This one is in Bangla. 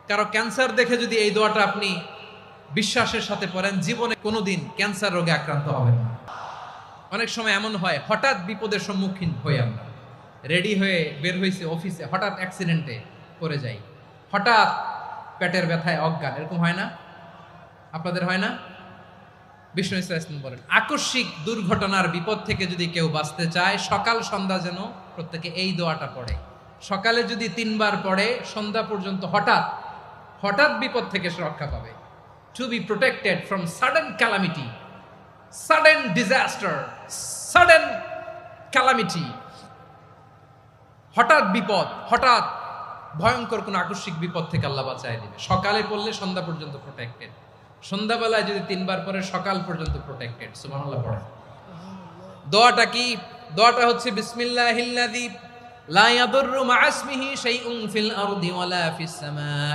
কারো ক্যান্সার দেখে যদি এই দোয়াটা আপনি বিশ্বাসের সাথে পড়েন, জীবনে কোনোদিন ক্যান্সার রোগে আক্রান্ত হবেন না। অনেক সময় এমন হয়, হঠাৎ বিপদের সম্মুখীন হই আমরা, রেডি হয়ে বের হয়েছে অফিসে, হঠাৎ অ্যাক্সিডেন্টে পড়ে যাই, হঠাৎ পেটের ব্যথায় অজ্ঞান, এরকম হয় না? আপনাদের হয় না? বিষ্ণু ইসলাম বলেন, আকস্মিক দুর্ঘটনার বিপদ থেকে যদি কেউ বাঁচতে চায়, সকাল সন্ধ্যা যেন প্রত্যেকে এই দোয়াটা পড়ে। সকালে যদি 3 বার পড়ে, সন্ধ্যা পর্যন্ত হঠাৎ হঠাৎ বিপদ থেকে সে রক্ষা পাবে। To be protected from sudden calamity, sudden disaster, sudden calamity, হঠাৎ বিপদ, হঠাৎ ভয়ঙ্কর কোন আকস্মিক বিপদ থেকে আল্লাহ বাঁচায় দিবে। সকালে পড়লে সন্ধ্যা পর্যন্ত প্রোটেক্টেড, সন্ধ্যাবেলায় যদি 3 বার পরে সকাল পর্যন্ত প্রোটেক্টেড। সুবহানাল্লাহ পড়ে। দোয়াটা কি? দোয়াটা হচ্ছে বিসমিল্লাহিল্লাযী লা ইয়াদুররু মা ইসমিহি শাইউন ফিল আরদি ওয়ালা ফিস সামা।